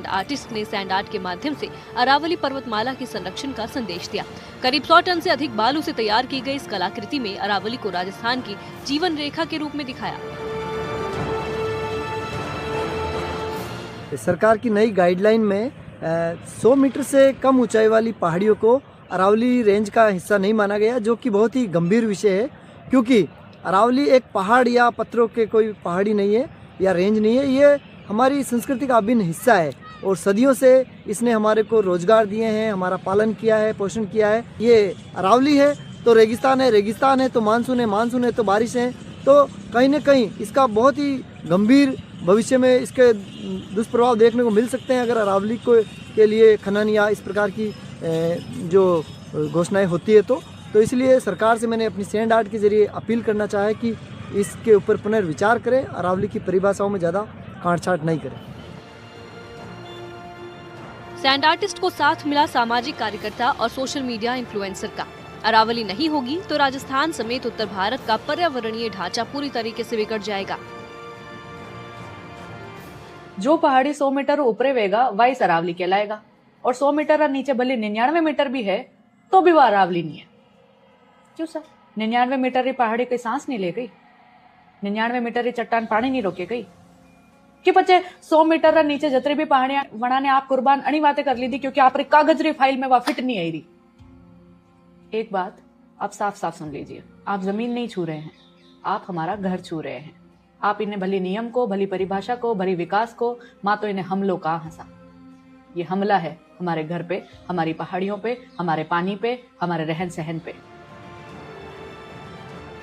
Sand artist ने sand art के माध्यम से अरावली पर्वतमाला के संरक्षण का संदेश दिया। करीब 100 टन से अधिक बालू से तैयार की गई इस कलाकृति में अरावली को राजस्थान की जीवन रेखा के रूप में दिखाया। सरकार की नई गाइडलाइन में 100 मीटर से कम ऊंचाई वाली पहाड़ियों को अरावली रेंज का हिस्सा नहीं माना गया, जो कि बहुत ही गंभीर विषय है, क्योंकि अरावली एक पहाड़ या पत्थरों के कोई पहाड़ी नहीं है या रेंज नहीं है। ये हमारी संस्कृति का अभिन्न हिस्सा है और सदियों से इसने हमारे को रोजगार दिए हैं, हमारा पालन किया है, पोषण किया है। ये अरावली है तो रेगिस्तान है, रेगिस्तान है तो मानसून है, मानसून है तो बारिश है। तो कहीं न कहीं इसका बहुत ही गंभीर भविष्य में इसके दुष्प्रभाव देखने को मिल सकते हैं अगर अरावली को के लिए खनन या इस प्रकार की जो घोषणाएं होती है तो इसलिए सरकार से मैंने अपनी सैंड आर्ट के जरिए अपील करना चाहा कि इसके ऊपर पुनर्विचार करें, अरावली की परिभाषाओं में ज़्यादा काट-छांट नहीं करें। सैंड आर्टिस्ट को साथ मिला सामाजिक कार्यकर्ता और सोशल मीडिया इन्फ्लुएंसर का। अरावली नहीं होगी तो राजस्थान समेत उत्तर भारत का पर्यावरणीय ढांचा पूरी तरीके से बिगड़ जाएगा। जो पहाड़ी 100 मीटर ऊपरे वेगा वही अरावली कहलाएगा, और 100 मीटर नीचे भले 99 मीटर भी है तो भी वह अरावली नहीं है। क्यों सर? 99 मीटर की पहाड़ी कोई सांस नहीं ले गई, 99 मीटर की चट्टान पानी नहीं रोके गई कि बच्चे 100 मीटर नीचे जतरी भी पहाड़ियां वना ने आप कुर्बान अणी बातें कर ली थी क्योंकि आप कागज री फाइल में वह फिट नहीं आई रही। एक बात आप साफ साफ सुन लीजिए, आप जमीन नहीं छू रहे हैं, आप हमारा घर छू रहे हैं। आप इन्हें भली नियम को, भली परिभाषा को, भली विकास को, मां तो इन्हें हमलों का हंसा। ये हमला है हमारे घर पे, हमारी पहाड़ियों पे, हमारे पानी पे, हमारे रहन सहन पे।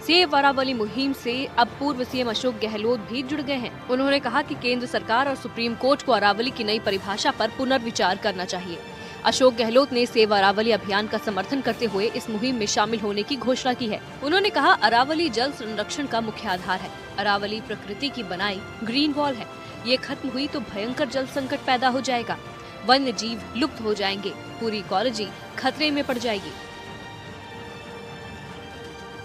सेव अरावली मुहिम से अब पूर्व सीएम अशोक गहलोत भी जुड़ गए हैं। उन्होंने कहा कि केंद्र सरकार और सुप्रीम कोर्ट को अरावली की नई परिभाषा पर पुनर्विचार करना चाहिए। अशोक गहलोत ने सेव अरावली अभियान का समर्थन करते हुए इस मुहिम में शामिल होने की घोषणा की है। उन्होंने कहा, अरावली जल संरक्षण का मुख्य आधार है। अरावली प्रकृति की बनाई ग्रीन वॉल है। ये खत्म हुई तो भयंकर जल संकट पैदा हो जाएगा, वन्य जीव लुप्त हो जाएंगे, पूरी इकोलॉजी खतरे में पड़ जाएगी।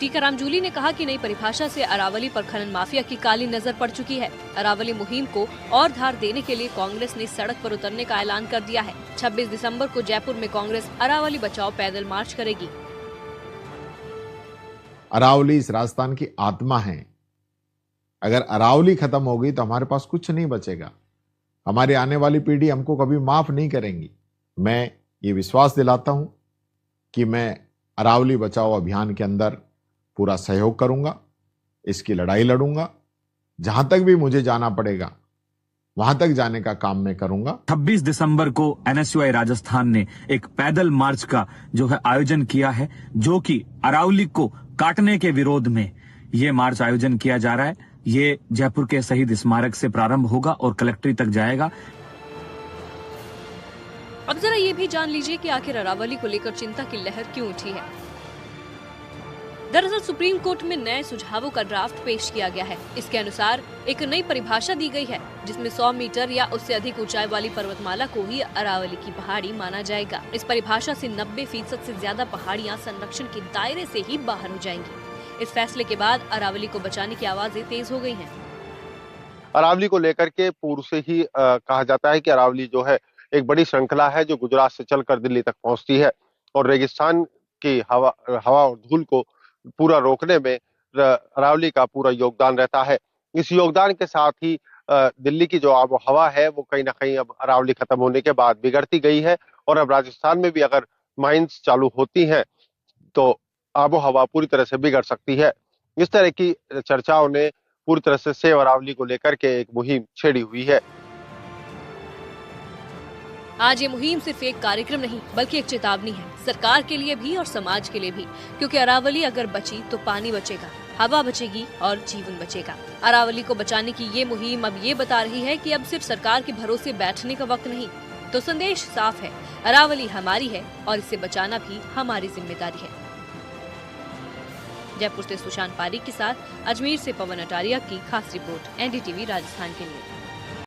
टीकाराम जूली ने कहा कि नई परिभाषा से अरावली पर खनन माफिया की काली नजर पड़ चुकी है। अरावली मुहिम को और धार देने के लिए कांग्रेस ने सड़क पर उतरने का ऐलान कर दिया है। 26 दिसंबर को जयपुर में कांग्रेस अरावली बचाओ पैदल मार्च करेगी। अरावली इस राजस्थान की आत्मा है। अगर अरावली खत्म हो गई तो हमारे पास कुछ नहीं बचेगा। हमारी आने वाली पीढ़ी हमको कभी माफ नहीं करेंगी। मैं ये विश्वास दिलाता हूं कि मैं अरावली बचाओ अभियान के अंदर पूरा सहयोग करूंगा, इसकी लड़ाई लड़ूंगा। जहां तक भी मुझे जाना पड़ेगा वहां तक जाने का काम मैं करूंगा। 26 दिसंबर को एनएसयूआई राजस्थान ने एक पैदल मार्च का जो है आयोजन किया है, जो कि अरावली को काटने के विरोध में ये मार्च आयोजन किया जा रहा है। ये जयपुर के शहीद स्मारक से प्रारंभ होगा और कलेक्ट्रेट तक जाएगा। अब जरा ये भी जान लीजिए कि आखिर अरावली को लेकर चिंता की लहर क्यों उठी है। दरअसल सुप्रीम कोर्ट में नए सुझावों का ड्राफ्ट पेश किया गया है। इसके अनुसार एक नई परिभाषा दी गई है, जिसमें 100 मीटर या उससे अधिक ऊंचाई वाली पर्वतमाला को ही अरावली की पहाड़ी माना जाएगा। इस परिभाषा से 90% से ज्यादा पहाड़ियां संरक्षण के दायरे से ही बाहर हो जाएंगी। इस फैसले के बाद अरावली को बचाने की आवाजें तेज हो गई हैं। अरावली को लेकर के पूर्व से ही कहा जाता है कि अरावली जो है एक बड़ी श्रृंखला है जो गुजरात से चलकर दिल्ली तक पहुंचती है और रेगिस्तान की हवा और धूल को पूरा रोकने में अरावली का पूरा योगदान रहता है। इस योगदान के साथ ही दिल्ली की जो आबो हवा है वो कहीं ना कहीं अब अरावली खत्म होने के बाद बिगड़ती गई है और अब राजस्थान में भी अगर माइंस चालू होती हैं तो आबो हवा पूरी तरह से बिगड़ सकती है। इस तरह की चर्चाओं ने पूरी तरह से सेव अरावली को लेकर के एक मुहिम छेड़ी हुई है। आज ये मुहिम सिर्फ एक कार्यक्रम नहीं बल्कि एक चेतावनी है, सरकार के लिए भी और समाज के लिए भी, क्योंकि अरावली अगर बची तो पानी बचेगा, हवा बचेगी और जीवन बचेगा। अरावली को बचाने की ये मुहिम अब ये बता रही है कि अब सिर्फ सरकार के भरोसे बैठने का वक्त नहीं। तो संदेश साफ है, अरावली हमारी है और इसे बचाना भी हमारी जिम्मेदारी है। जयपुर से सुशांत पारीक के साथ अजमेर से पवन अटारिया की खास रिपोर्ट, एनडीटीवी राजस्थान के लिए।